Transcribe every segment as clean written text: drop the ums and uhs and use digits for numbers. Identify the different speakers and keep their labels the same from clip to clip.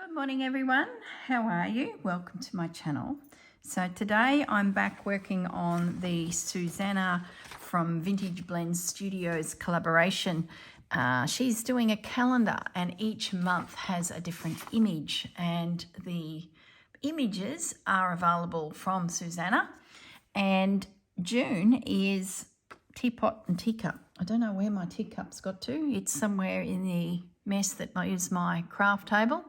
Speaker 1: Good morning everyone, how are you? Welcome to my channel. So today I'm back working on the Susanna from Vintage Blends Studios collaboration. She's doing a calendar and each month has a different image, and the images are available from Susanna, and June is teapot and teacup. I don't know where my teacup's got to. It's somewhere in the mess that is my craft table.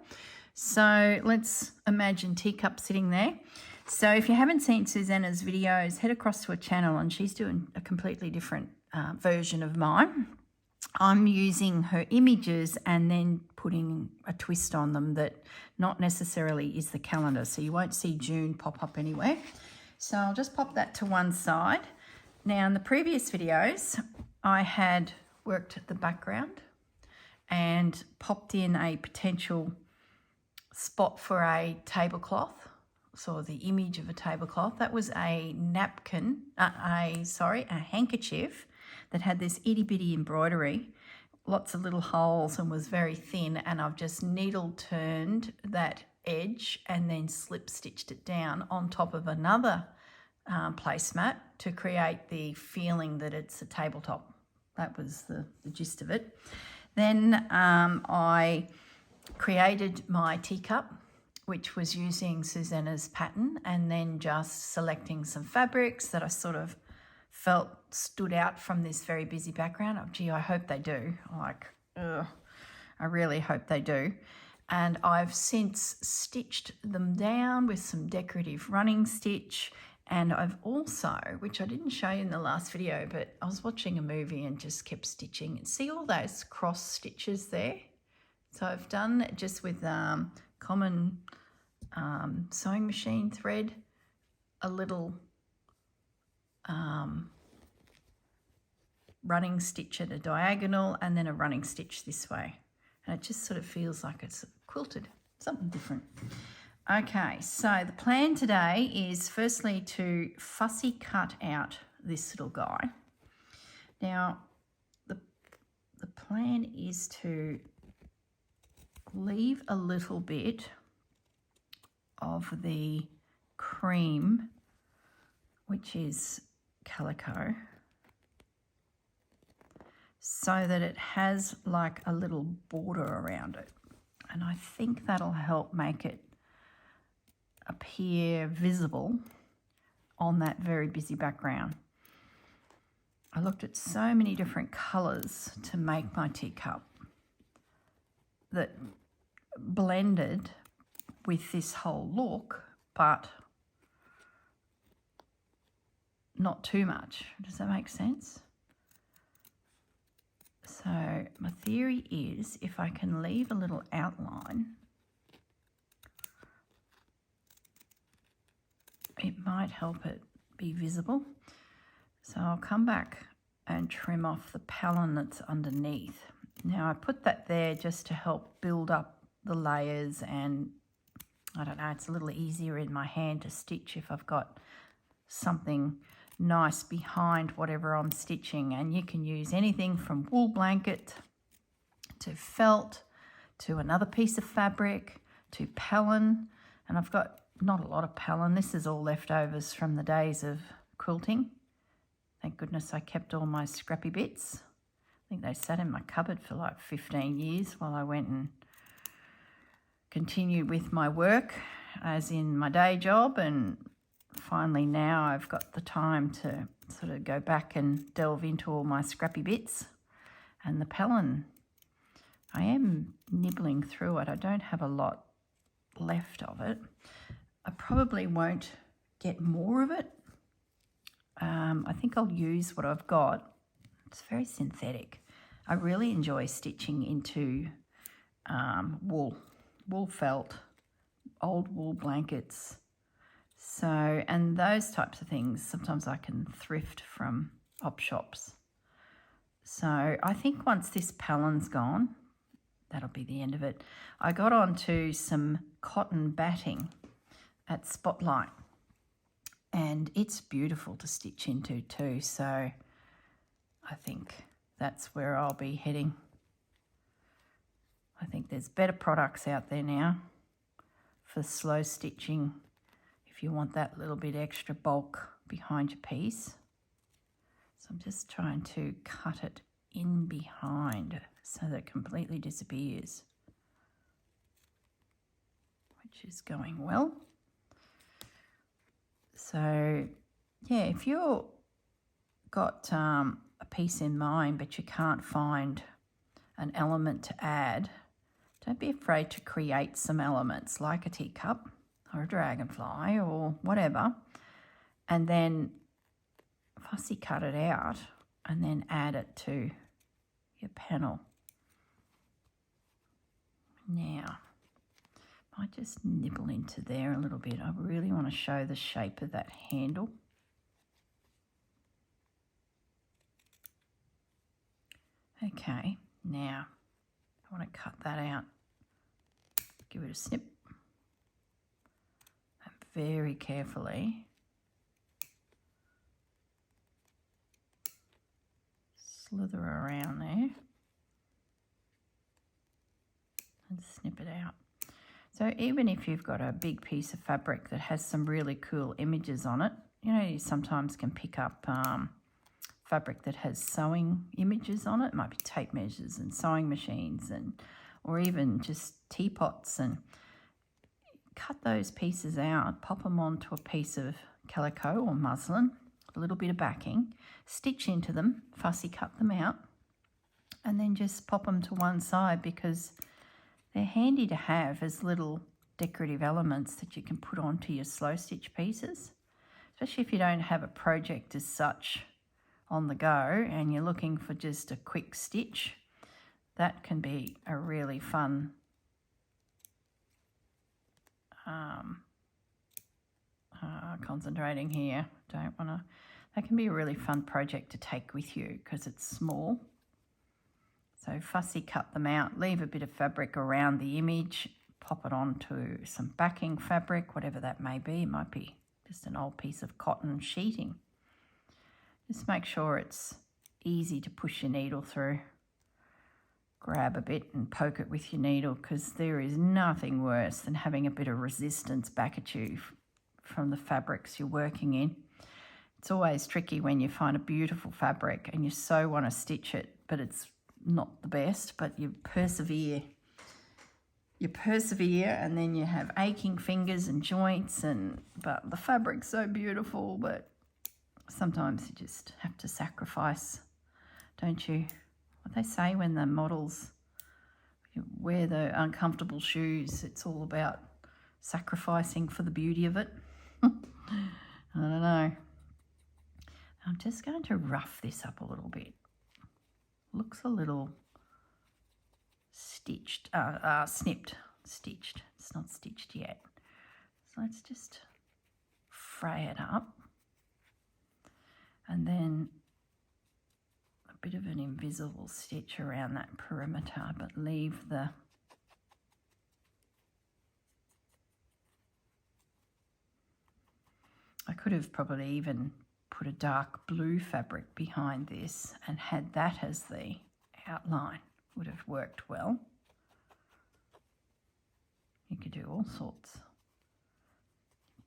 Speaker 1: So let's imagine teacup sitting there. So if you haven't seen Susanna's videos, head across to her channel and she's doing a completely different version of mine. I'm using her images and then putting a twist on them that not necessarily is the calendar. So you won't see June pop up anywhere. So I'll just pop that to one side. Now in the previous videos, I had worked at the background and popped in a potential spot for a tablecloth, so the image of a tablecloth. That was a napkin, a handkerchief that had this itty bitty embroidery, lots of little holes, and was very thin, and I've just needle turned that edge and then slip stitched it down on top of another placemat to create the feeling that it's a tabletop. That was the gist of it. Then I created my teacup, which was using Susanna's pattern, and then just selecting some fabrics that I sort of felt stood out from this very busy background. Oh, gee, I hope they do. I really hope they do. And I've since stitched them down with some decorative running stitch. And I've also, which I didn't show you in the last video, but I was watching a movie and just kept stitching. See all those cross stitches there? So I've done just with common sewing machine thread, a little running stitch at a diagonal, and then a running stitch this way. And it just sort of feels like it's quilted, something different. Okay, so the plan today is firstly to fussy cut out this little guy. Now, the plan is to leave a little bit of the cream, which is calico, so that it has like a little border around it. And I think that'll help make it appear visible on that very busy background. I looked at so many different colours to make my teacup that blended with this whole look, but not too much. Does that make sense? So my theory is if I can leave a little outline, it might help it be visible. So I'll come back and trim off the pellin that's underneath. Now I put that there just to help build up the layers, and I don't know, it's a little easier in my hand to stitch if I've got something nice behind whatever I'm stitching. And you can use anything from wool blanket to felt to another piece of fabric to pellin, and I've got not a lot of pellin. This is all leftovers from the days of quilting. Thank goodness I kept all my scrappy bits. I think they sat in my cupboard for like 15 years while I went and continued with my work, as in my day job, and finally now I've got the time to sort of go back and delve into all my scrappy bits. And the pellin, I am nibbling through it. I don't have a lot left of it. I probably won't get more of it. I think I'll use what I've got. It's very synthetic. I really enjoy stitching into wool felt, old wool blankets. So, and those types of things, sometimes I can thrift from op shops. So I think once this pellin's gone, that'll be the end of it. I got onto some cotton batting at Spotlight, and it's beautiful to stitch into too. So I think that's where I'll be heading. I think there's better products out there now. for slow stitching if you want that little bit extra bulk behind your piece. So I'm just trying to cut it in behind so that it completely disappears, which is going well. So yeah, if you've got a piece in mind but you can't find an element to add, don't be afraid to create some elements like a teacup or a dragonfly or whatever, and then fussy cut it out and then add it to your panel. Now, I might just nibble into there a little bit. I really want to show the shape of that handle. Okay, now I want to cut that out. Give it a snip. And very carefully slither around there and snip it out. So even if you've got a big piece of fabric that has some really cool images on it, you know, you sometimes can pick up fabric that has sewing images on it. It might be tape measures and sewing machines, and or even just teapots, and cut those pieces out, pop them onto a piece of calico or muslin, a little bit of backing, stitch into them, fussy cut them out, and then just pop them to one side because they're handy to have as little decorative elements that you can put onto your slow stitch pieces, especially if you don't have a project as such on the go and you're looking for just a quick stitch. That can be a really fun concentrating here, don't want to, that can be a really fun project to take with you because it's small. So fussy cut them out, leave a bit of fabric around the image, pop it onto some backing fabric, whatever that may be. It might be just an old piece of cotton sheeting. Just make sure it's easy to push your needle through. Grab a bit and poke it with your needle, because there is nothing worse than having a bit of resistance back at you from the fabrics you're working in. It's always tricky when you find a beautiful fabric and you so want to stitch it, but it's not the best, but you persevere. You persevere and then you have aching fingers and joints, but the fabric's so beautiful, but sometimes you just have to sacrifice, don't you? What they say when the models wear the uncomfortable shoes, it's all about sacrificing for the beauty of it. I don't know. I'm just going to rough this up a little bit. Looks a little stitched, snipped, stitched. It's not stitched yet. So let's just fray it up. And then a bit of an invisible stitch around that perimeter, but leave the I could have probably even put a dark blue fabric behind this and had that as the outline. Would have worked well. You could do all sorts.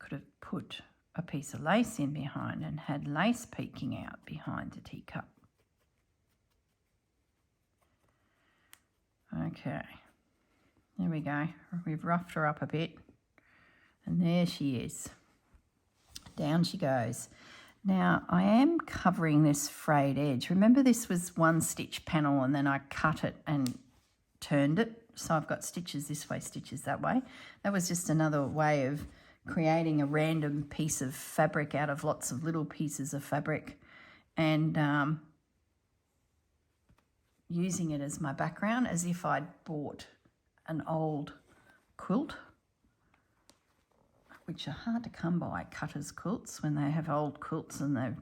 Speaker 1: Could have put a piece of lace in behind and had lace peeking out behind the teacup. Okay, there we go. We've roughed her up a bit, and there she is. Down she goes. Now I am covering this frayed edge. Remember, this was one stitch panel and then I cut it and turned it. So I've got stitches this way, stitches that way. That was just another way of creating a random piece of fabric out of lots of little pieces of fabric, and using it as my background, as if I'd bought an old quilt, which are hard to come by, cutters' quilts, when they have old quilts and they've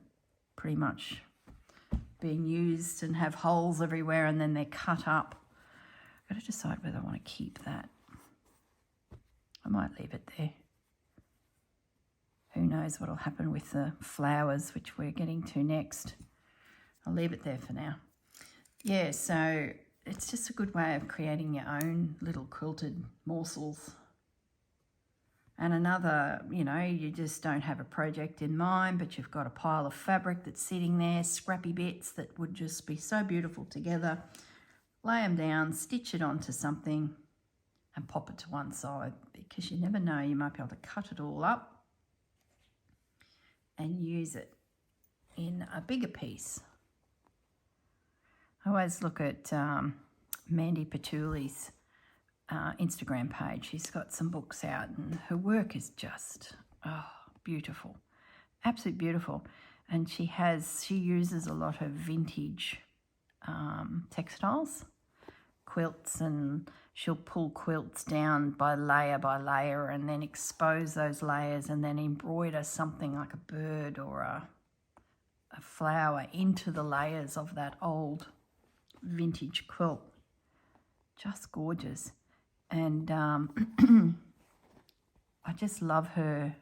Speaker 1: pretty much been used and have holes everywhere and then they're cut up. I've got to decide whether I want to keep that. I might leave it there. Who knows what will happen with the flowers, which we're getting to next. I'll leave it there for now. Yeah, so it's just a good way of creating your own little quilted morsels. And another, you know, you just don't have a project in mind, but you've got a pile of fabric that's sitting there, scrappy bits that would just be so beautiful together. Lay them down, stitch it onto something and pop it to one side, because you never know, you might be able to cut it all up and use it in a bigger piece. I always look at Mandy Patouli's Instagram page. She's got some books out and her work is just beautiful, absolutely beautiful. And she uses a lot of vintage textiles, quilts, and she'll pull quilts down by layer and then expose those layers and then embroider something like a bird or a flower into the layers of that old vintage quilt. Just gorgeous. And I just love her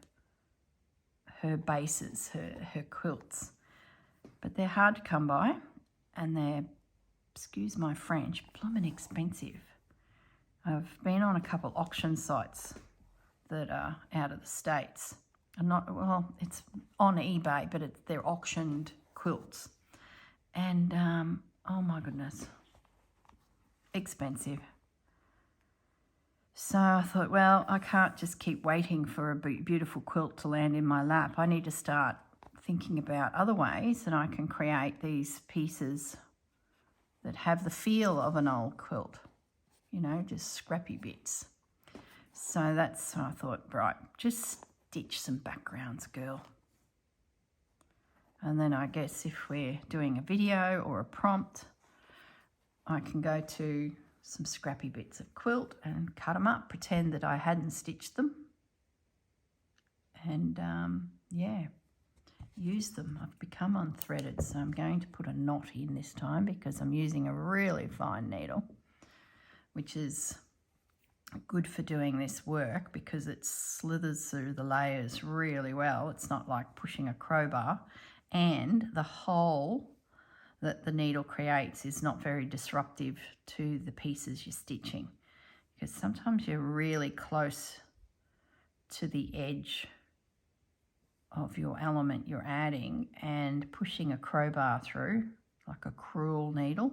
Speaker 1: bases, her quilts. But they're hard to come by and they're, excuse my French, blooming expensive. I've been on a couple auction sites that are out of the States. It's on eBay, but they're auctioned quilts. And, oh my goodness, expensive. So I thought, well, I can't just keep waiting for a beautiful quilt to land in my lap. I need to start thinking about other ways that I can create these pieces that have the feel of an old quilt, you know, just scrappy bits. So that's what I thought, right, just stitch some backgrounds, girl. And then I guess if we're doing a video or a prompt, I can go to some scrappy bits of quilt and cut them up, pretend that I hadn't stitched them, and yeah, use them. I've become unthreaded, so I'm going to put a knot in this time because I'm using a really fine needle, which is good for doing this work because it slithers through the layers really well. It's not like pushing a crowbar, and the hole that the needle creates is not very disruptive to the pieces you're stitching, because sometimes you're really close to the edge of your element you're adding, and pushing a crowbar through like a cruel needle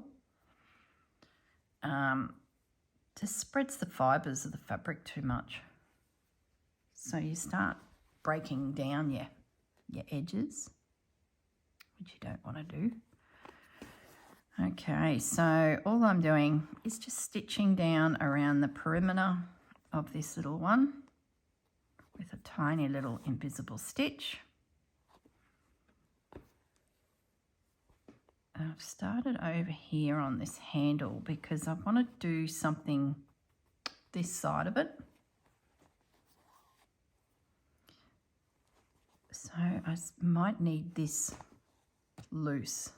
Speaker 1: just spreads the fibres of the fabric too much. So you start breaking down your edges, which you don't want to do. Okay, so all I'm doing is just stitching down around the perimeter of this little one with a tiny little invisible stitch. I've started over here on this handle because I want to do something this side of it. So I might need this loose.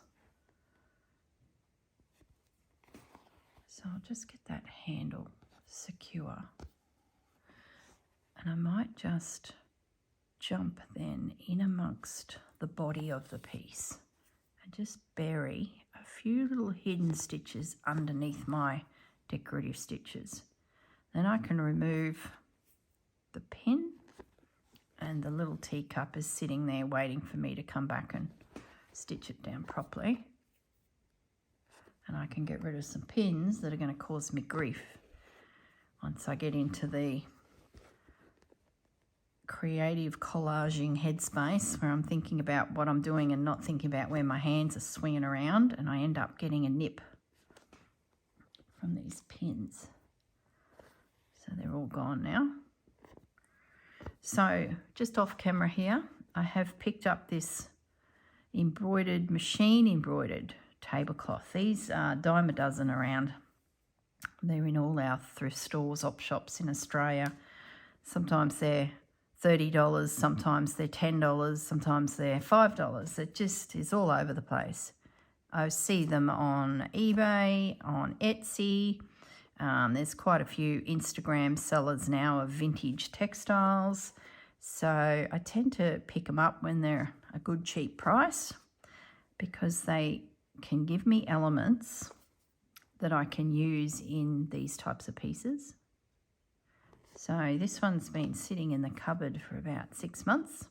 Speaker 1: So I'll just get that handle secure. And I might just jump then in amongst the body of the piece and just bury a few little hidden stitches underneath my decorative stitches. Then I can remove the pin, and the little teacup is sitting there waiting for me to come back and stitch it down properly. And I can get rid of some pins that are going to cause me grief once I get into the creative collaging headspace where I'm thinking about what I'm doing and not thinking about where my hands are swinging around, and I end up getting a nip from these pins. So they're all gone now. So just off camera here, I have picked up this machine embroidered tablecloth. These are dime a dozen around. They're in all our thrift stores, op shops in Australia. Sometimes they're $30, sometimes they're $10, sometimes they're $5. It just is all over the place. I see them on eBay, on Etsy. There's quite a few Instagram sellers now of vintage textiles. So I tend to pick them up when they're a good cheap price, because they can give me elements that I can use in these types of pieces. So this one's been sitting in the cupboard for about 6 months.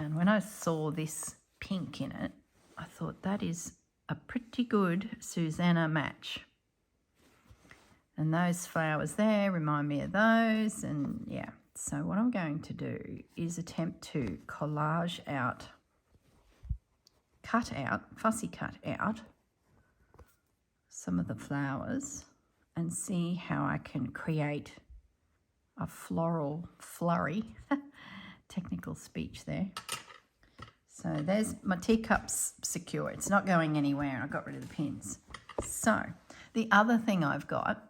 Speaker 1: And when I saw this pink in it, I thought that is a pretty good Susanna match. And those flowers there remind me of those. And yeah, so what I'm going to do is attempt to collage out, fussy cut out some of the flowers and see how I can create a floral flurry. Technical speech there. So there's my teacup's secure. It's not going anywhere. I got rid of the pins. So the other thing I've got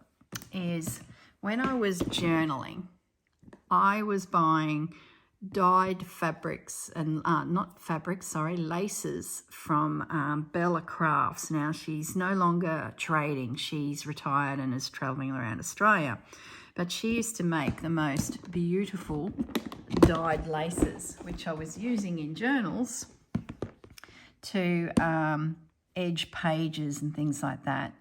Speaker 1: is when I was journaling, I was buying dyed fabrics and laces from Bella Crafts. Now she's no longer trading. She's retired and is traveling around Australia. But she used to make the most beautiful dyed laces, which I was using in journals to edge pages and things like that.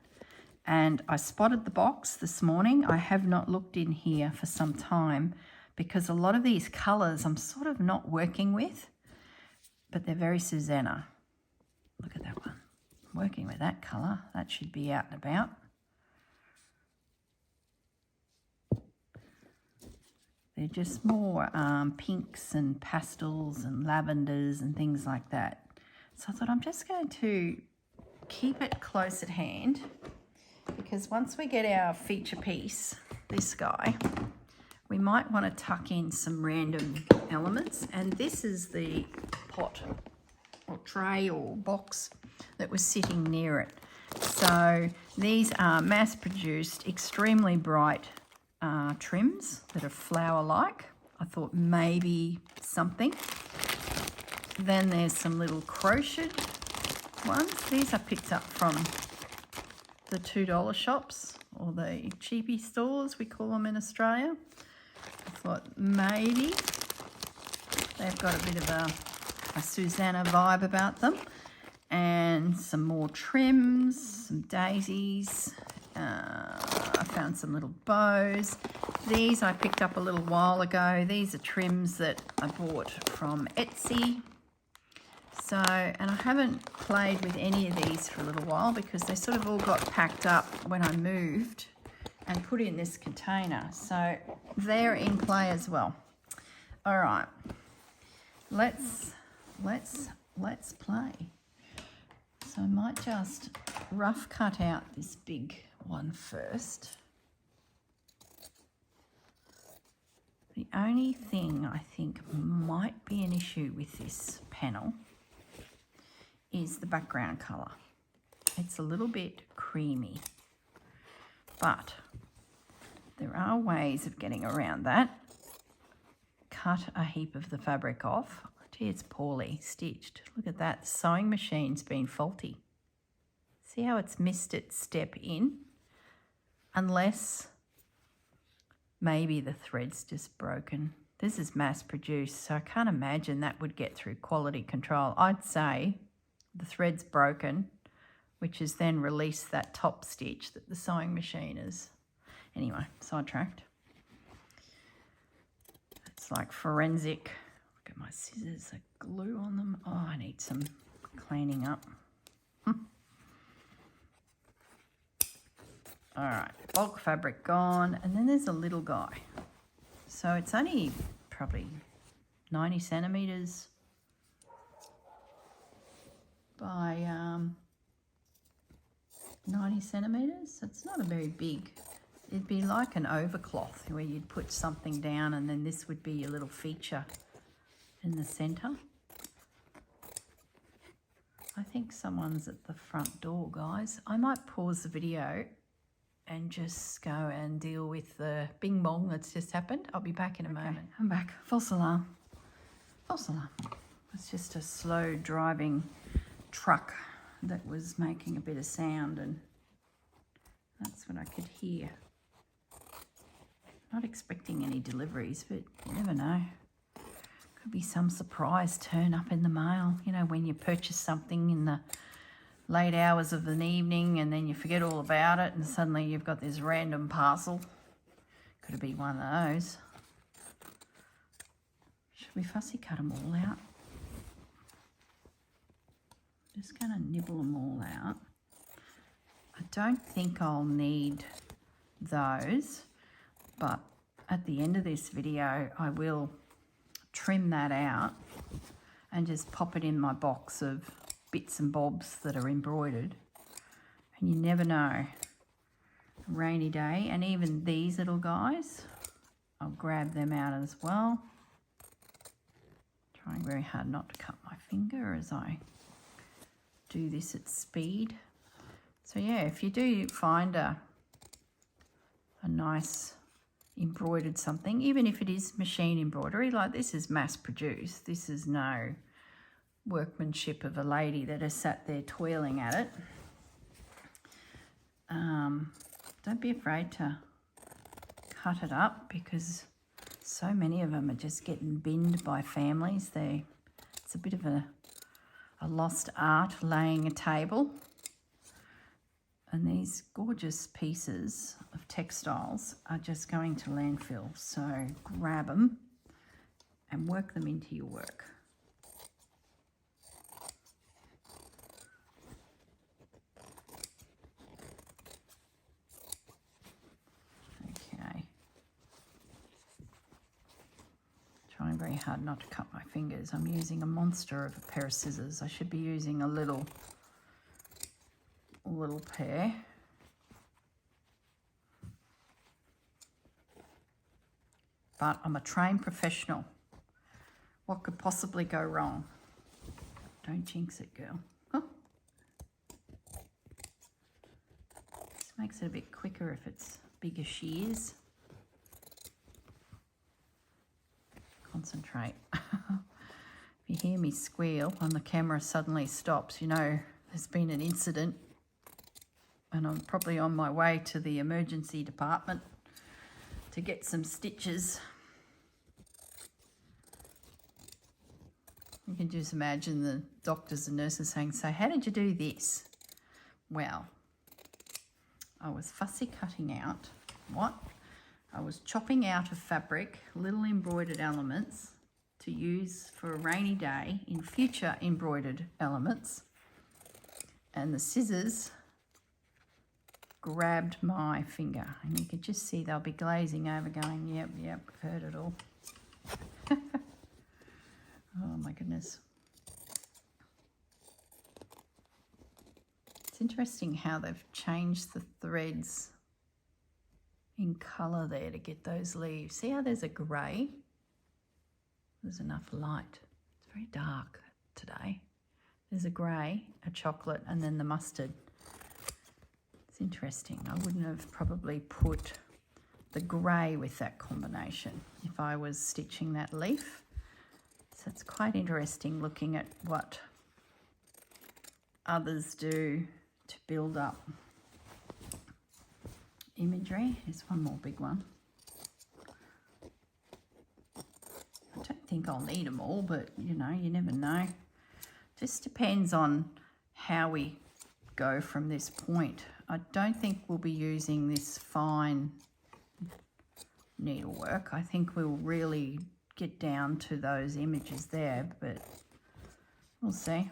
Speaker 1: And I spotted the box this morning. I have not looked in here for some time because a lot of these colours I'm sort of not working with, but they're very Susanna. Look at that one. I'm working with that colour. That should be out and about. They're just more pinks and pastels and lavenders and things like that. So I thought I'm just going to keep it close at hand because once we get our feature piece, this guy, we might want to tuck in some random elements. And this is the pot or tray or box that was sitting near it. So these are mass-produced, extremely bright trims that are flower-like. I thought maybe something. Then there's some little crocheted ones. These I picked up from the $2 shops or the cheapy stores, we call them in Australia. I thought maybe they've got a bit of a Susanna vibe about them. And some more trims, some daisies. I found some little bows. These I picked up a little while ago. These are trims that I bought from Etsy. So, and I haven't played with any of these for a little while because they sort of all got packed up when I moved and put in this container. So they're in play as well. All right, let's play. So I might just rough cut out this big one first. The only thing I think might be an issue with this panel is the background colour. It's a little bit creamy, but there are ways of getting around that. Cut a heap of the fabric off. Gee, it's poorly stitched. Look at that, the sewing machine's been faulty. See how it's missed its step in? Unless maybe the thread's just broken. This is mass produced, so I can't imagine that would get through quality control. I'd say the thread's broken, which has then released that top stitch that the sewing machine is. Anyway, sidetracked. It's like forensic. Look at my scissors, the glue on them. Oh, I need some cleaning up. All right, bulk fabric gone. And then there's a little guy. So it's only probably 90 centimetres by 90 centimetres. It's not a very big. It'd be like an overcloth where you'd put something down and then this would be your little feature in the centre. I think someone's at the front door, guys. I might pause the video and just go and deal with the bing bong that's just happened. I'll be back in a moment. I'm back. False alarm. False alarm. It's just a slow driving truck that was making a bit of sound and that's what I could hear. Not expecting any deliveries, but you never know. Could be some surprise turn up in the mail. You know, when you purchase something in the late hours of an evening and then you forget all about it and suddenly you've got this random parcel. for to be one of those. Should we fussy cut them all out? Just going to nibble them all out. I don't think I'll need those, but at the end of this video I will trim that out and just pop it in my box of bits and bobs that are embroidered. And you never know, a rainy day, and even these little guys, I'll grab them out as well. Trying very hard not to cut my finger as I do this at speed. So yeah, if you do find a nice embroidered something, even if it is machine embroidery, like this is mass produced, this is no workmanship of a lady that has sat there toiling at it. Don't be afraid to cut it up, because so many of them are just getting binned by families. It's a bit of a lost art, laying a table. And these gorgeous pieces of textiles are just going to landfill. So grab them and work them into your work. Okay. Trying very hard not to cut my fingers. I'm using a monster of a pair of scissors. I should be using a little pair. But I'm a trained professional. What could possibly go wrong? Don't jinx it, girl. Huh. This makes it a bit quicker if it's bigger shears. Concentrate. If you hear me squeal and the camera suddenly stops, you know there's been an incident. And I'm probably on my way to the emergency department to get some stitches. You can just imagine the doctors and nurses saying, "So how did you do this?" Well, I was fussy cutting out what? I was chopping out of fabric little embroidered elements to use for a rainy day in future embroidered elements. And the scissors grabbed my finger, and you can just see they'll be glazing over going, yep, I've heard it all. Oh my goodness. It's interesting how they've changed the threads in colour there to get those leaves. See how there's a grey? There's enough light. It's very dark today. There's a grey, a chocolate, and then the mustard. Interesting. I wouldn't have probably put the grey with that combination if I was stitching that leaf. So it's quite interesting looking at what others do to build up imagery. Here's one more big one. I don't think I'll need them all, but you know, you never know. Just depends on how we go from this point. I don't think we'll be using this fine needlework. I think we'll really get down to those images there, but we'll see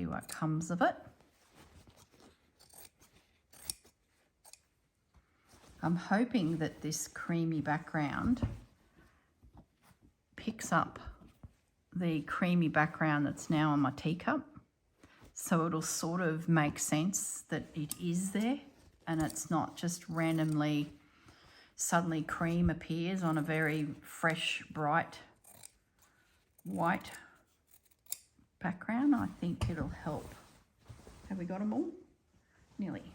Speaker 1: what comes of it. I'm hoping that this creamy background picks up the creamy background that's now on my teacup. So it'll sort of make sense that it is there and it's not just randomly, suddenly cream appears on a very fresh, bright, white background. I think it'll help. Have we got them all? Nearly.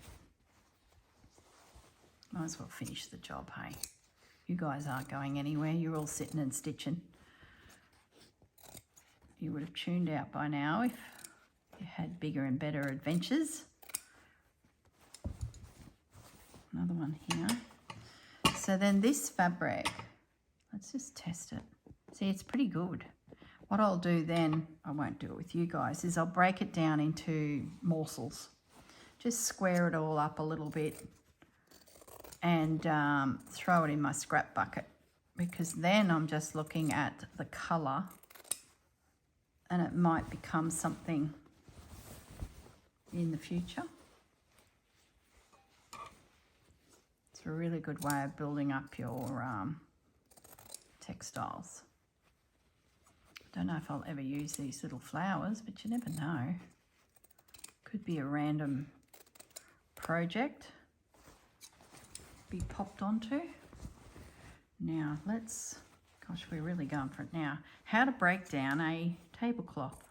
Speaker 1: Might as well finish the job, hey? You guys aren't going anywhere. You're all sitting and stitching. You would have tuned out by now if you had bigger and better adventures. Another one here. So then this fabric, let's just test it. See, it's pretty good. What I'll do then, I won't do it with you guys, is I'll break it down into morsels. Just square it all up a little bit and throw it in my scrap bucket, because then I'm just looking at the colour and it might become something in the future. It's a really good way of building up your textiles. I don't know if I'll ever use these little flowers, but you never know. Could be a random project be popped onto. Now let's, gosh, we're really going for it now. How to break down a tablecloth.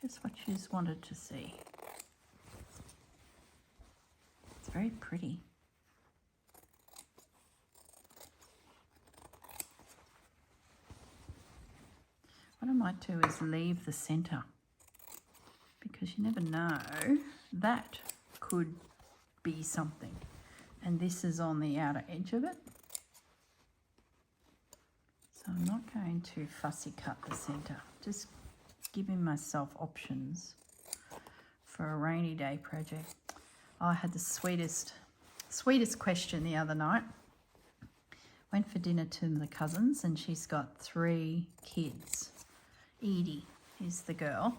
Speaker 1: Just what you just wanted to see. It's very pretty. What I might do is leave the centre, because you never know, that could be something. And this is on the outer edge of it. So I'm not going to fussy cut the centre, just giving myself options for a rainy day project. I had the sweetest question the other night. Went for dinner to the cousins, and she's got 3 kids. Edie is the girl.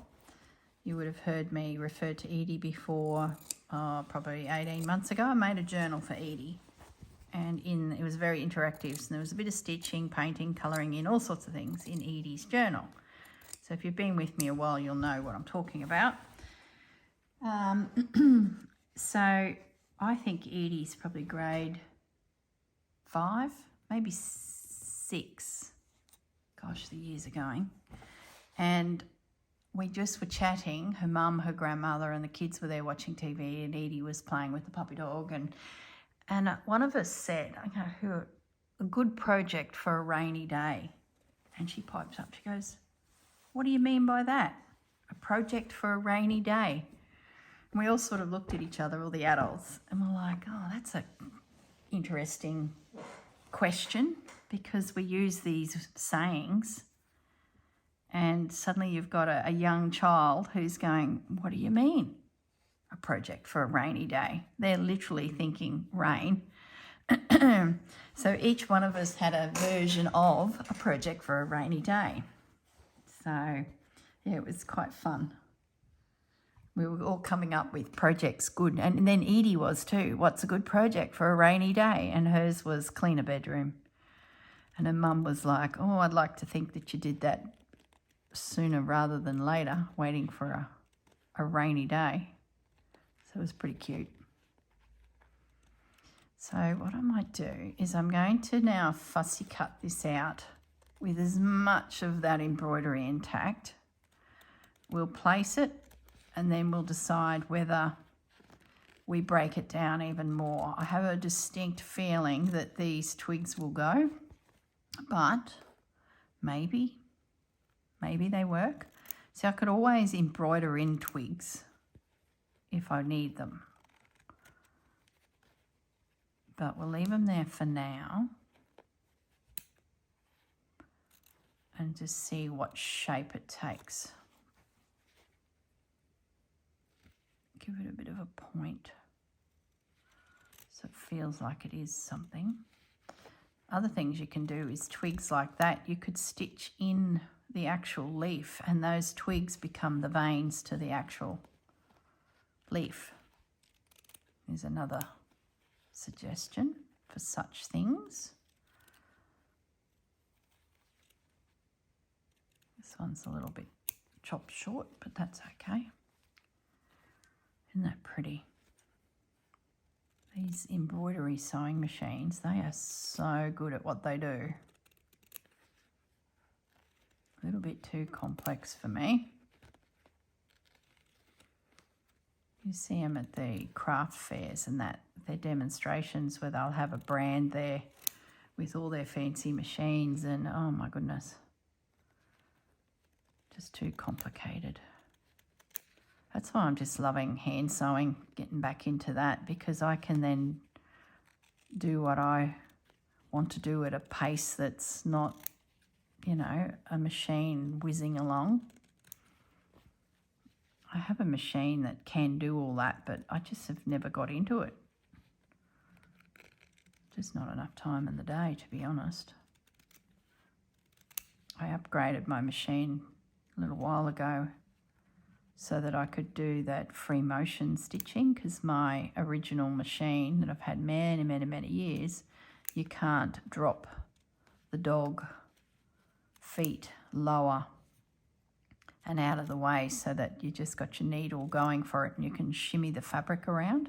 Speaker 1: You would have heard me refer to Edie before, probably 18 months ago. I made a journal for Edie, and it was very interactive. So there was a bit of stitching, painting, colouring in, all sorts of things in Edie's journal. So if you've been with me a while, you'll know what I'm talking about. So I think Edie's probably grade 5, maybe 6. Gosh, the years are going. And we just were chatting, her mum, her grandmother, and the kids were there watching TV, and Edie was playing with the puppy dog. And one of us said, a good project for a rainy day. And she pipes up, she goes, "What do you mean by that? A project for a rainy day?" And we all sort of looked at each other, all the adults, and we're like, oh, that's a interesting question, because we use these sayings, and suddenly you've got a young child who's going, what do you mean, a project for a rainy day? They're literally thinking rain. So each one of us had a version of a project for a rainy day. So yeah, it was quite fun. We were all coming up with projects good. And then Edie was too. What's a good project for a rainy day? And hers was clean a bedroom. And her mum was like, oh, I'd like to think that you did that sooner rather than later, waiting for a rainy day. So it was pretty cute. So what I might do is I'm going to now fussy cut this out with as much of that embroidery intact. We'll place it, and then we'll decide whether we break it down even more. I have a distinct feeling that these twigs will go, but maybe they work. So I could always embroider in twigs if I need them. But we'll leave them there for now and just see what shape it takes. Give it a bit of a point so it feels like it is something. Other things you can do is twigs like that. You could stitch in the actual leaf, and those twigs become the veins to the actual leaf. There's another suggestion for such things. This one's a little bit chopped short, but that's okay. Isn't that pretty? These embroidery sewing machines, they are so good at what they do. A little bit too complex for me. You see them at the craft fairs and that, their demonstrations where they'll have a brand there with all their fancy machines, and oh my goodness, just too complicated. That's why I'm just loving hand sewing, getting back into that, because I can then do what I want to do at a pace that's not, you know, a machine whizzing along. I have a machine that can do all that, but I just have never got into it. just not enough time in the day, to be honest. I upgraded my machine a little while ago so that I could do that free motion stitching, because my original machine that I've had many, many, many years, you can't drop the dog feet lower and out of the way so that you just got your needle going for it and you can shimmy the fabric around.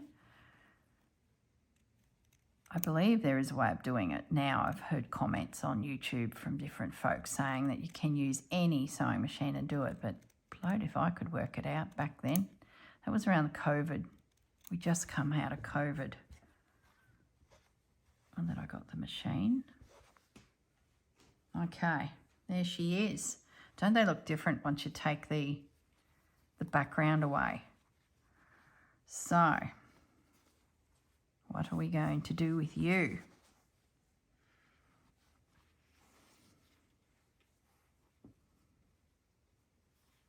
Speaker 1: I believe there is a way of doing it now. I've heard comments on YouTube from different folks saying that you can use any sewing machine and do it, but bloat if I could work it out back then. That was around COVID. We just come out of COVID. And then I got the machine. Okay, there she is. Don't they look different once you take the background away? So, what are we going to do with you?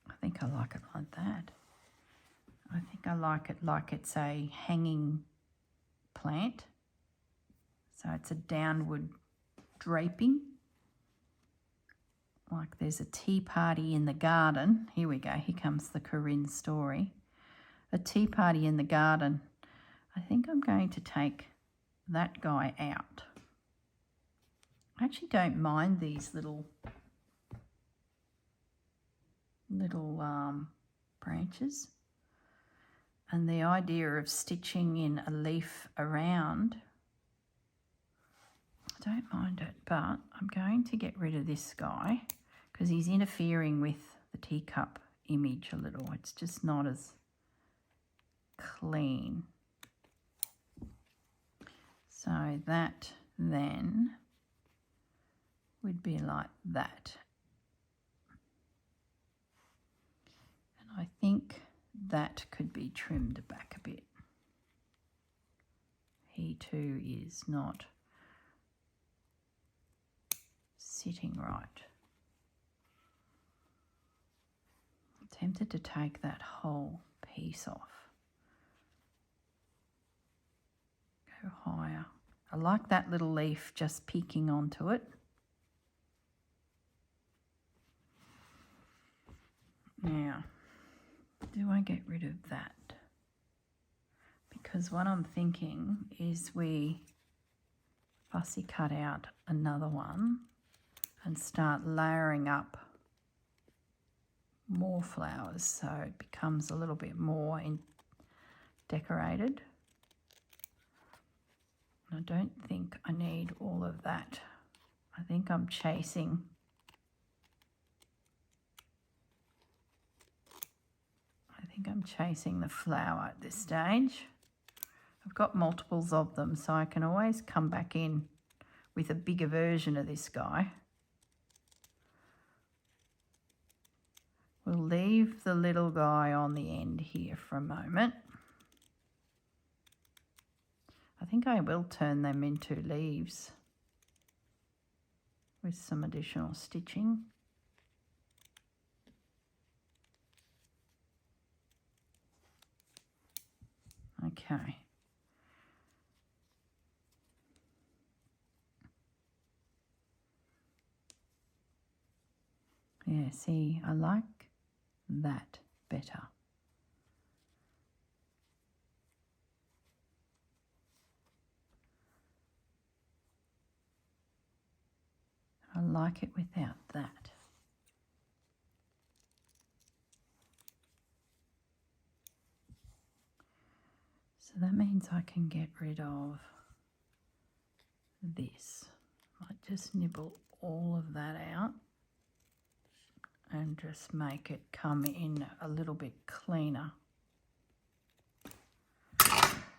Speaker 1: I think I like it like that. I think I like it like it's a hanging plant. So it's a downward draping. Like there's a tea party in the garden. Here we go. Here comes the Corrine story. A tea party in the garden. I think I'm going to take that guy out. I actually don't mind these little branches. And the idea of stitching in a leaf around, I don't mind it, but I'm going to get rid of this guy because he's interfering with the teacup image a little. It's just not as clean. So that then would be like that. And I think that could be trimmed back a bit. He too is not sitting right. I'm tempted to take that whole piece off. Go higher. I like that little leaf just peeking onto it. Now, do I get rid of that? Because what I'm thinking is we fussy cut out another one and start layering up more flowers so it becomes a little bit more decorated. I don't think I need all of that. I think I'm chasing the flower at this stage. I've got multiples of them, so I can always come back in with a bigger version of this guy. We'll leave the little guy on the end here for a moment. I think I will turn them into leaves with some additional stitching. Okay. Yeah, see, I like that better. I like it without that. So that means I can get rid of this. I just nibble all of that out and just make it come in a little bit cleaner.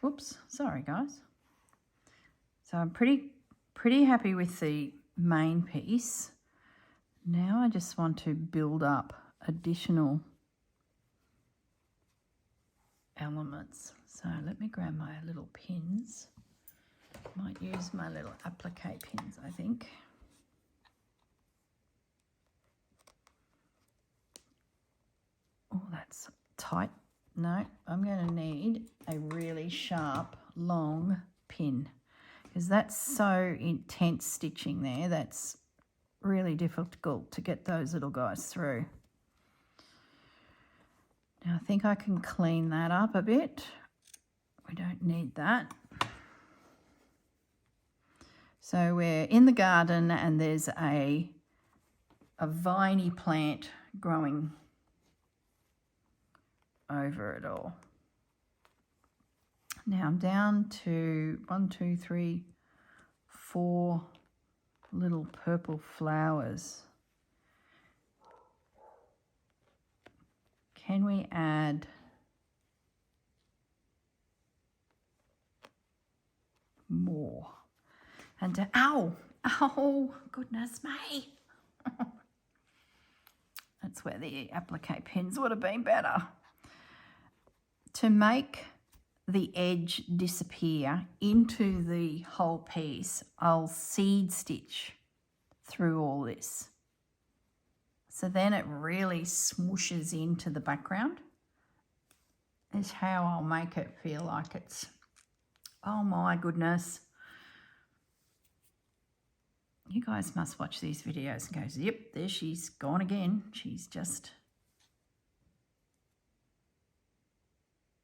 Speaker 1: Oops, sorry guys. So I'm pretty happy with the main piece. Now I just want to build up additional elements. So let me grab my little pins. Might use my little applique pins, I think. Oh, that's tight. No, I'm going to need a really sharp, long pin because that's so intense stitching there. That's really difficult to get those little guys through. Now I think I can clean that up a bit. We don't need that. So we're in the garden and there's a viney plant growing over it all. Now I'm down to 1, 2, 3, 4 little purple flowers. Can we add more? And oh, goodness me. That's where the applique pins would have been better. To make the edge disappear into the whole piece, I'll seed stitch through all this. So then it really swooshes into the background. Is how I'll make it feel like it's, oh my goodness. You guys must watch these videos and go, yep, there she's gone again. She's just,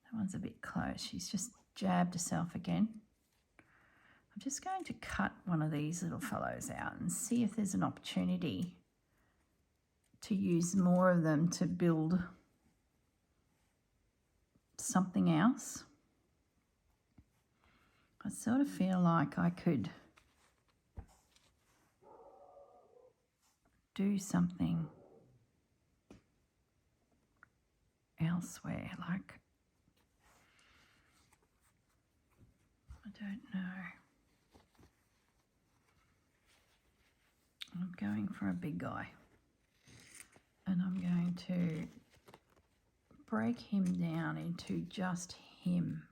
Speaker 1: that one's a bit close. She's just jabbed herself again. I'm just going to cut one of these little fellows out and see if there's an opportunity to use more of them to build something else. I sort of feel like I could do something elsewhere, like, I don't know. I'm going for a big guy and I'm going to break him down into just him.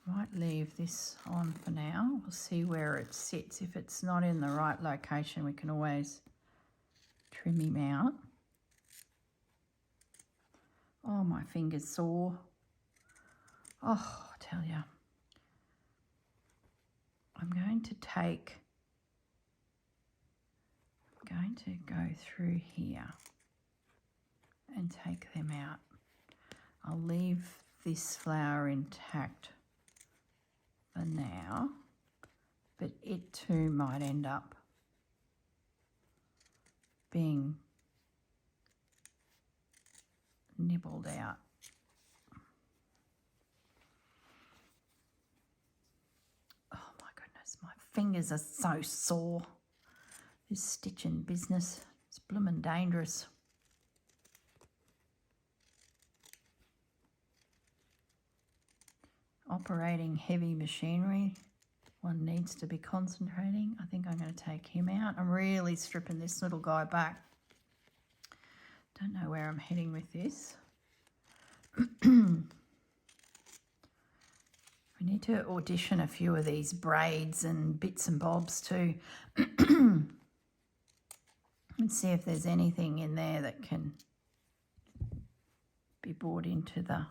Speaker 1: Might leave this on for now. We'll see where it sits. If it's not in the right location, we can always trim him out. Oh, my finger's sore. Oh, I tell you. I'm going to go through here and take them out. I'll leave this flower intact for now, but it too might end up being nibbled out. Oh my goodness, my fingers are so sore. This stitching business, it's bloomin' dangerous. Operating heavy machinery, one needs to be concentrating. I think I'm going to take him out. I'm really stripping this little guy back. Don't know where I'm heading with this. We need to audition a few of these braids and bits and bobs too. Let's see if there's anything in there that can be brought into the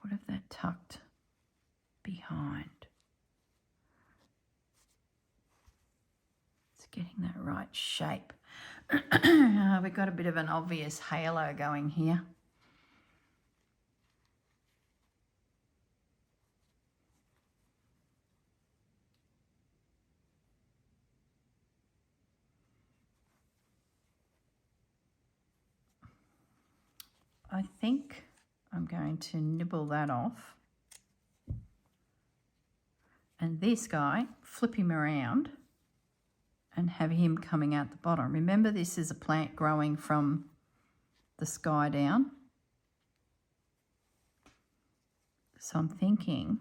Speaker 1: What if that tucked behind? It's getting that right shape. We've got a bit of an obvious halo going here. I think I'm going to nibble that off. And this guy, flip him around and have him coming out the bottom. Remember, this is a plant growing from the sky down. So I'm thinking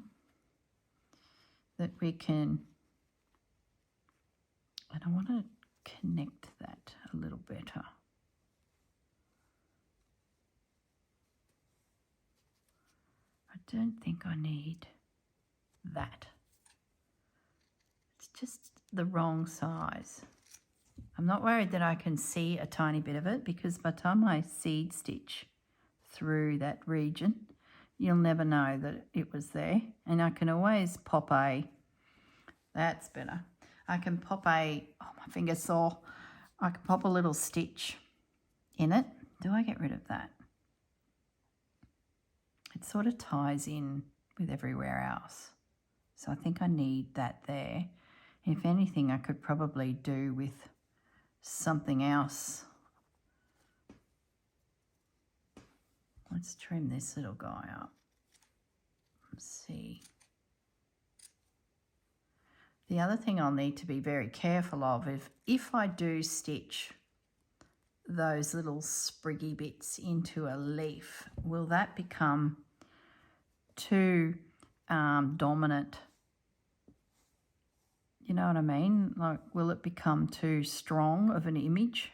Speaker 1: that we can, and I want to connect that a little better. I don't think I need that. It's just the wrong size. I'm not worried that I can see a tiny bit of it, because by the time I seed stitch through that region, you'll never know that it was there. And I can always pop that's better. I can pop oh, my finger's sore. I can pop a little stitch in it. Do I get rid of that? It sort of ties in with everywhere else. So I think I need that there. If anything, I could probably do with something else. Let's trim this little guy up. Let's see. The other thing I'll need to be very careful of is if I do stitch those little spriggy bits into a leaf, will that become too dominant? You know what I mean? Like, will it become too strong of an image?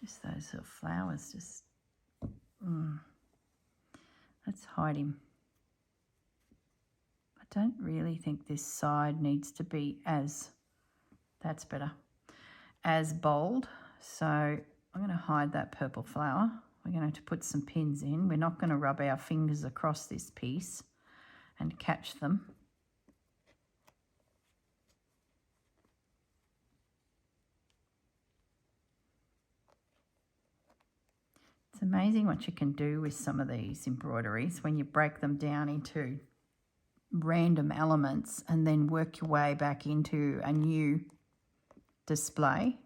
Speaker 1: Just those little flowers, just, let's hide him. I don't really think this side needs to be that's better, as bold. So I'm going to hide that purple flower. We're going to put some pins in. We're not going to rub our fingers across this piece and catch them. It's amazing what you can do with some of these embroideries when you break them down into random elements and then work your way back into a new display.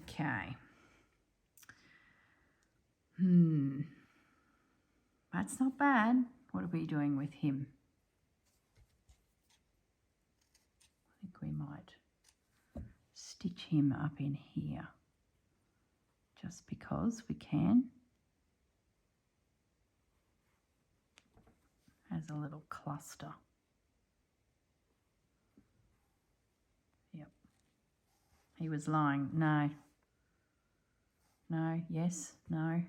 Speaker 1: Okay. That's not bad. What are we doing with him? I think we might stitch him up in here just because we can, as a little cluster. Yep. He was lying. No. No. Yes. No. I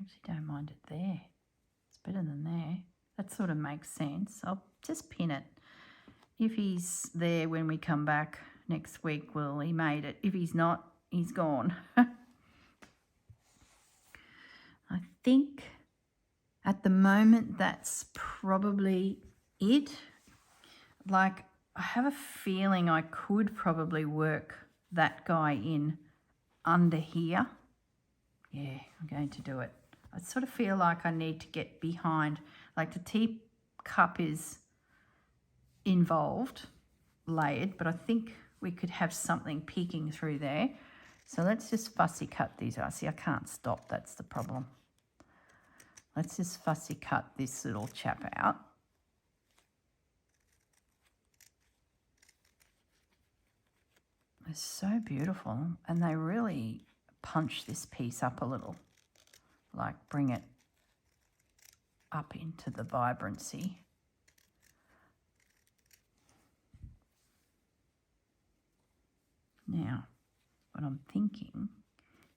Speaker 1: actually don't mind it there. It's better than there. That sort of makes sense. I'll just pin it. If he's there when we come back next week, well, he made it. If he's not, he's gone. I think at the moment that's probably it. Like, I have a feeling I could probably work that guy in under here. Yeah, I'm going to do it. I sort of feel like I need to get behind, like the teacup is involved, layered, but I think we could have something peeking through there. So let's just fussy cut these out. See, I can't stop, that's the problem. Let's just fussy cut this little chap out. It's so beautiful, and they really punch this piece up a little, like bring it up into the vibrancy. Now, what I'm thinking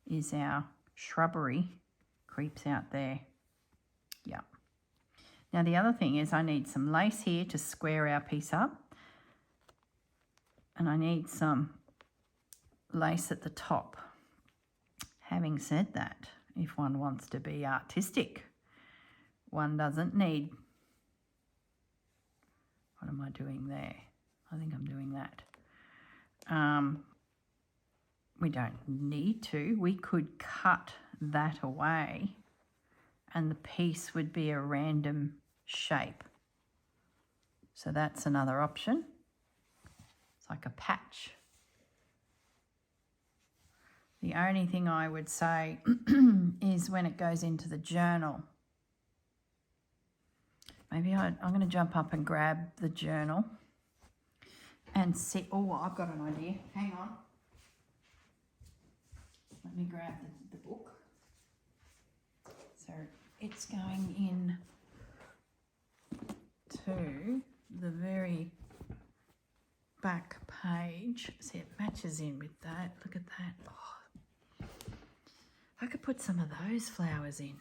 Speaker 1: is our shrubbery creeps out there. Yeah. Now the other thing is I need some lace here to square our piece up, and I need some lace at the top. Having said that, if one wants to be artistic, one doesn't need, what am I doing there? I think I'm doing that. We don't need to. We could cut that away and the piece would be a random shape. So that's another option. It's like a patch. The only thing I would say is when it goes into the journal. Maybe I'm going to jump up and grab the journal and see. Oh, I've got an idea. Hang on. Let me grab the book. So it's going in to the very back page. See, it matches in with that. Look at that. Oh. I could put some of those flowers in.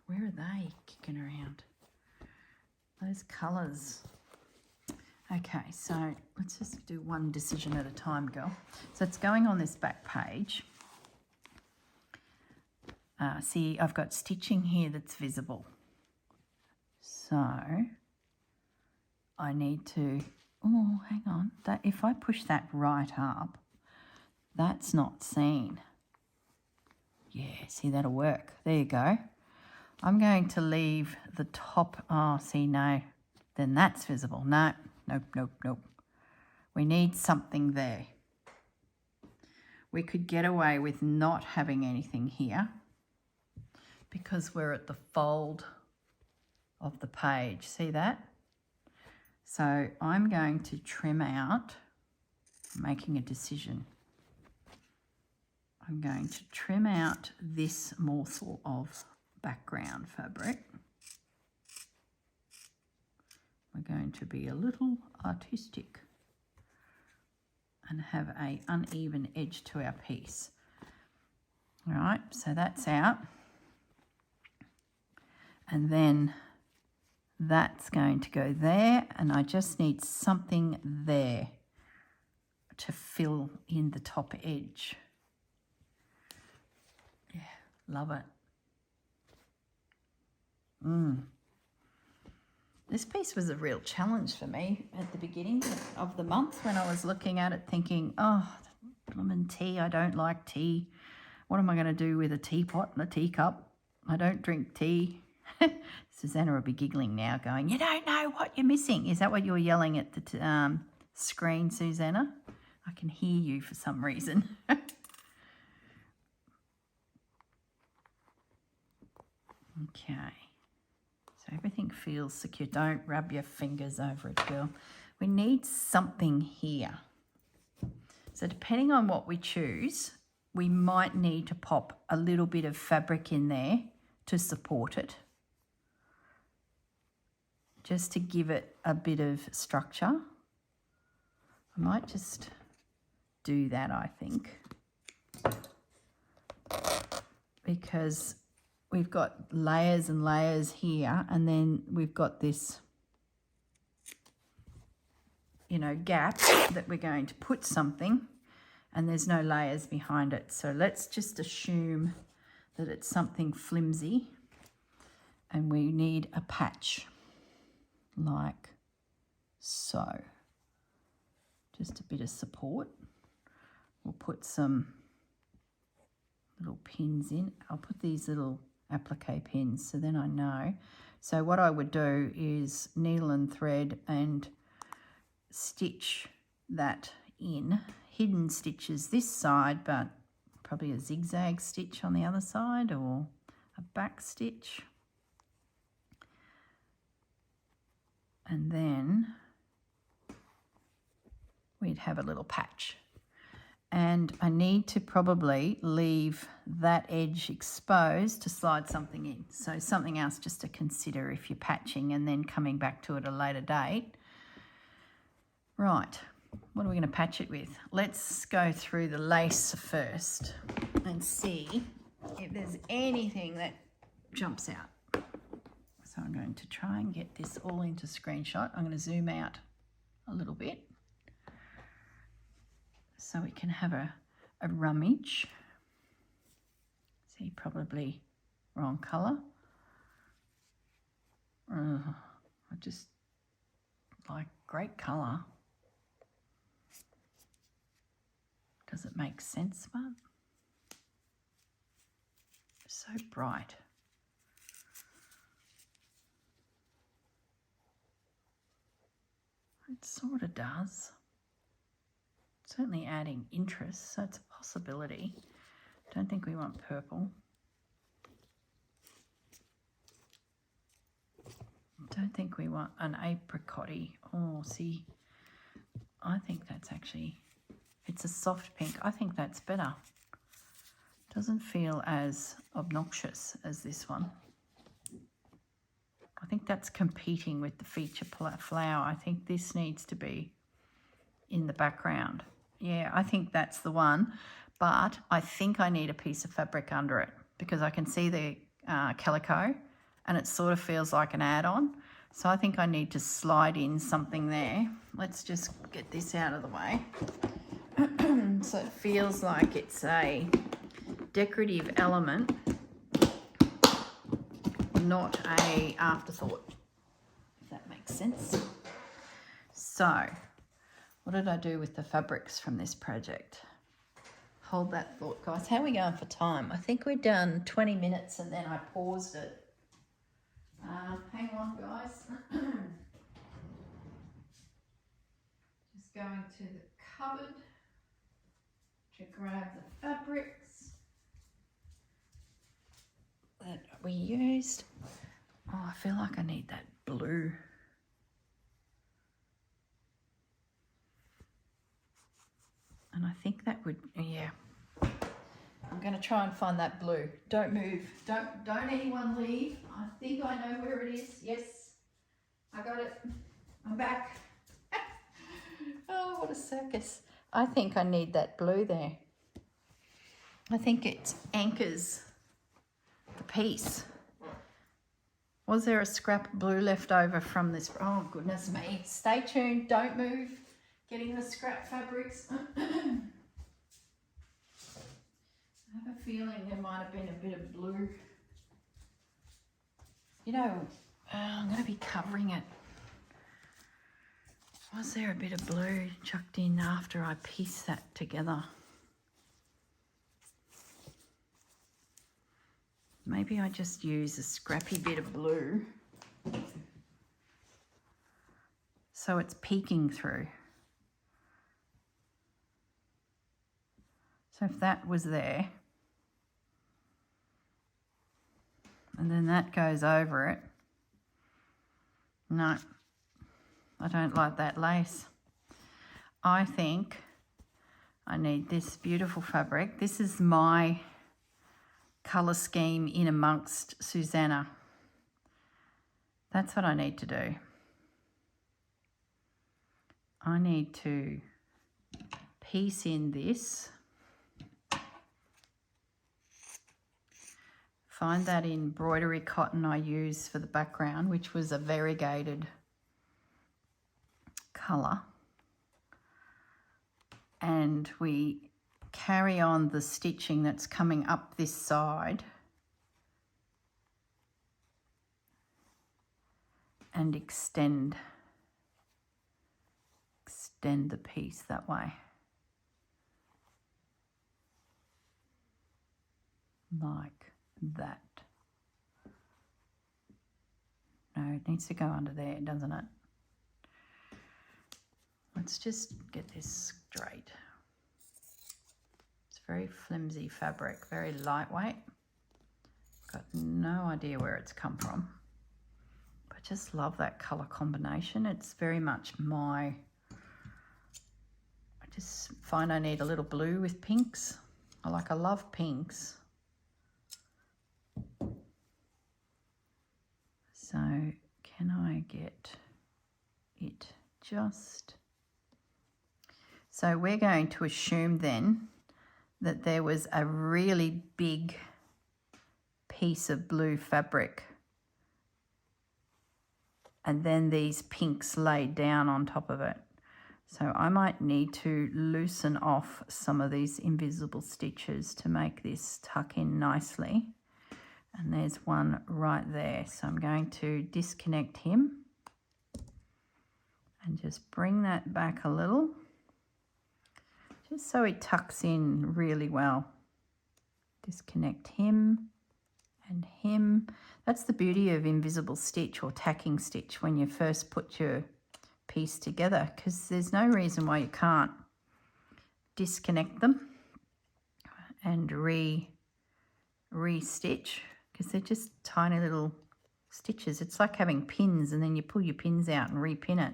Speaker 1: Where are they kicking around? Those colours. Okay, so let's just do one decision at a time, girl. So it's going on this back page. See, I've got stitching here that's visible. So I need to, oh, hang on. That if I push that right up, that's not seen. Yeah, see, that'll work. There you go. I'm going to leave the top. Oh, see, no. Then that's visible. No, nope, nope, nope. We need something there. We could get away with not having anything here because we're at the fold of the page. See that? So I'm going to trim out, making a decision. I'm going to trim out this morsel of background fabric. We're going to be a little artistic and have an uneven edge to our piece. All right, so that's out. And then that's going to go there, and I just need something there to fill in the top edge. Yeah, love it. This piece was a real challenge for me at the beginning of the month when I was looking at it thinking, oh, lemon tea, I don't like tea. What am I going to do with a teapot and a teacup? I don't drink tea. Susanna will be giggling now going, you don't know what you're missing. Is that what you're yelling at the screen, Susanna? I can hear you for some reason. Okay. So everything feels secure. Don't rub your fingers over it, girl. We need something here. So depending on what we choose, we might need to pop a little bit of fabric in there to support it, just to give it a bit of structure. I might just do that, I think, because we've got layers and layers here, and then we've got this, you know, gap that we're going to put something, and there's no layers behind it. So let's just assume that it's something flimsy, and we need a patch like so. Just a bit of support. We'll put some little pins in. I'll put these little applique pins so then I know. So what I would do is needle and thread and stitch that in. Hidden stitches this side, but probably a zigzag stitch on the other side or a back stitch. And then we'd have a little patch. And I need to probably leave that edge exposed to slide something in. So something else just to consider if you're patching and then coming back to it at a later date. Right, what are we going to patch it with? Let's go through the lace first and see if there's anything that jumps out. So I'm going to try and get this all into screenshot. I'm going to zoom out a little bit, so we can have a rummage. See, probably wrong colour. I just like great colour. Does it make sense, but so bright. It sort of does. Certainly adding interest, so it's a possibility. Don't think we want purple. Don't think we want an apricot-y. Oh, see, I think that's actually, it's a soft pink. I think that's better. Doesn't feel as obnoxious as this one. I think that's competing with the feature flower. I think this needs to be in the background. Yeah, I think that's the one. but I think I need a piece of fabric under it because I can see the calico and it sort of feels like an add-on. So I think I need to slide in something there. Let's just get this out of the way. So it feels like it's a decorative element, not a afterthought, if that makes sense. So what did I do with the fabrics from this project? Hold that thought, guys. How are we going for time? I think we're done 20 minutes and then I paused it. Hang on, guys. Just going to the cupboard to grab the fabrics that we used. Oh, I feel like I need that blue. And I think that would, yeah. I'm going to try and find that blue. Don't move. Don't anyone leave. I think I know where it is. Yes, I got it. I'm back. Oh, what a circus. I think I need that blue there. I think it anchors the piece. Was there a scrap of blue left over from this? Oh, goodness me. Stay tuned. Don't move. Getting the scrap fabrics. I have a feeling there might have been a bit of blue. You know, I'm going to be covering it. Was there a bit of blue chucked in after I pieced that together? Maybe I just use a scrappy bit of blue so it's peeking through. So if that was there, and then that goes over it, no, I don't like that lace. I think I need this beautiful fabric. This is my colour scheme in amongst Susanna. That's what I need to do. I need to piece in this. Find that embroidery cotton I used for the background, which was a variegated colour. And we carry on the stitching that's coming up this side and extend the piece that way. Like that. No, it needs to go under there, doesn't it? Let's just get this straight. It's very flimsy fabric, very lightweight. Got no idea where it's come from. I just love that colour combination. It's very much my... I just find I need a little blue with pinks. I love pinks. So can I get it just... So we're going to assume then that there was a really big piece of blue fabric and then these pinks laid down on top of it. So I might need to loosen off some of these invisible stitches to make this tuck in nicely. And there's one right there. So I'm going to disconnect him and just bring that back a little, just so he tucks in really well. Disconnect him and him. That's the beauty of invisible stitch or tacking stitch when you first put your piece together, because there's no reason why you can't disconnect them and re-stitch, because they're just tiny little stitches. It's like having pins and then you pull your pins out and repin it.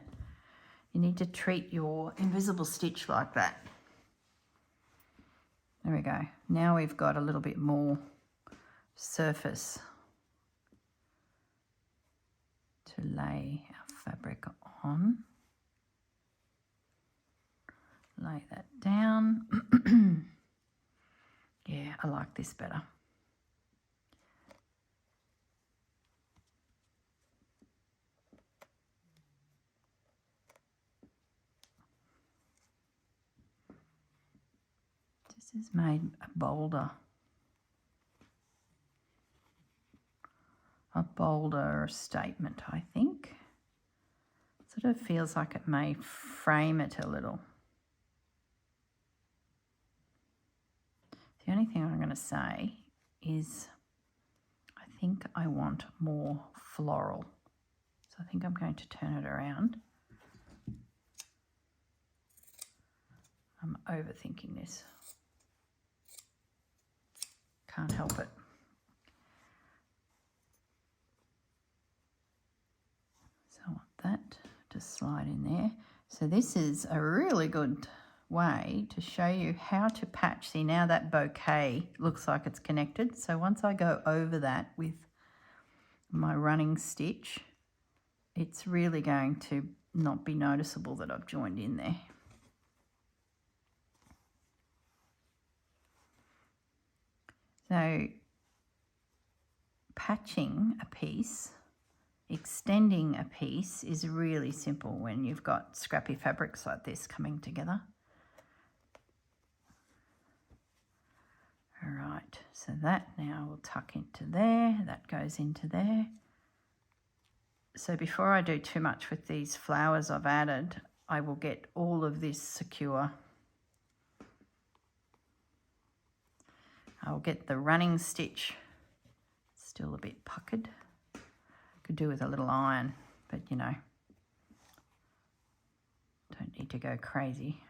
Speaker 1: You need to treat your invisible stitch like that. There we go. Now we've got a little bit more surface to lay our fabric on. Lay that down. Yeah, I like this better. This has made a bolder statement, I think. Sort of feels like it may frame it a little. The only thing I'm going to say is I think I want more floral. So I think I'm going to turn it around. I'm overthinking this. Can't help it. So I want that to slide in there. So this is a really good way to show you how to patch. See, now that bouquet looks like it's connected. So once I go over that with my running stitch, it's really going to not be noticeable that I've joined in there. So patching a piece, extending a piece is really simple when you've got scrappy fabrics like this coming together. All right, so that now will tuck into there, that goes into there. So before I do too much with these flowers I've added, I will get all of this secure. I'll get the running stitch still a bit puckered. Could do with a little iron, but you know, don't need to go crazy.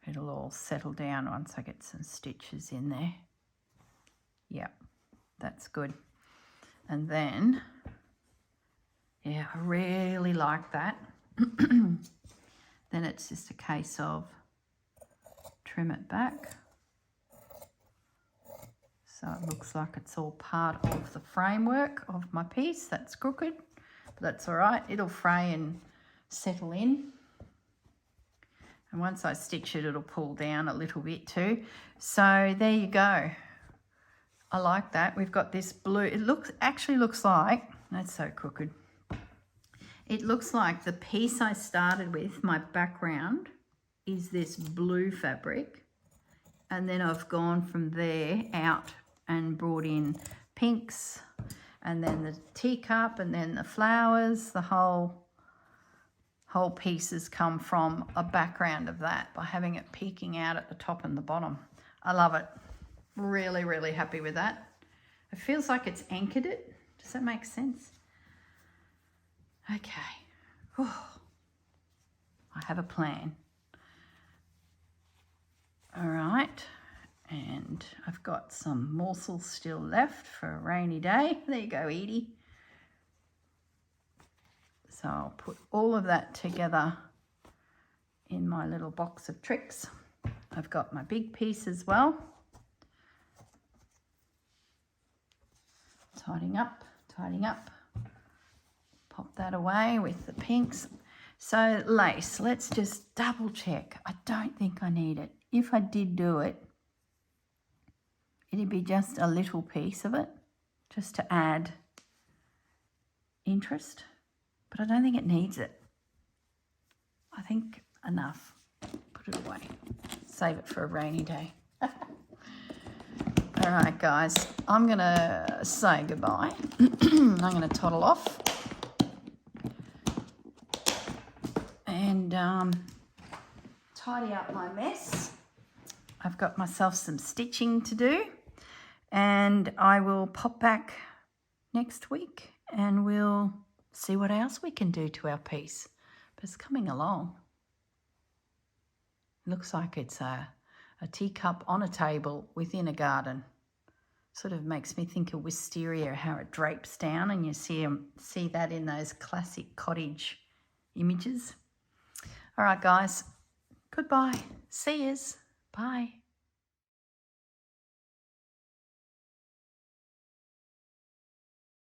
Speaker 1: It'll all settle down once I get some stitches in there. Yep, that's good. And then, yeah, I really like that. Then it's just a case of trim it back. So it looks like it's all part of the framework of my piece. That's crooked, but that's all right. It'll fray and settle in. And once I stitch it, it'll pull down a little bit too. So there you go. I like that. We've got this blue. It actually looks like, that's so crooked. It looks like the piece I started with, my background, is this blue fabric. And then I've gone from there out and brought in pinks, and then the teacup, and then the flowers. The whole pieces come from a background of that by having it peeking out at the top and the bottom. I love it. Really, really happy with that. It feels like it's anchored it. Does that make sense? Okay. Whew. I have a plan. All right. And I've got some morsels still left for a rainy day. There you go, Edie. So I'll put all of that together in my little box of tricks. I've got my big piece as well. Tidying up. Pop that away with the pinks. So lace, let's just double check. I don't think I need it. If I did do it, it'd be just a little piece of it, just to add interest. But I don't think it needs it. I think enough. Put it away. Save it for a rainy day. All right, guys, I'm going to say goodbye. I'm going to toddle off. And tidy up my mess. I've got myself some stitching to do. And I will pop back next week and we'll see what else we can do to our piece. But it's coming along. Looks like it's a teacup on a table within a garden. Sort of makes me think of wisteria, how it drapes down, and you see that in those classic cottage images. All right, guys. Goodbye. See yous. Bye.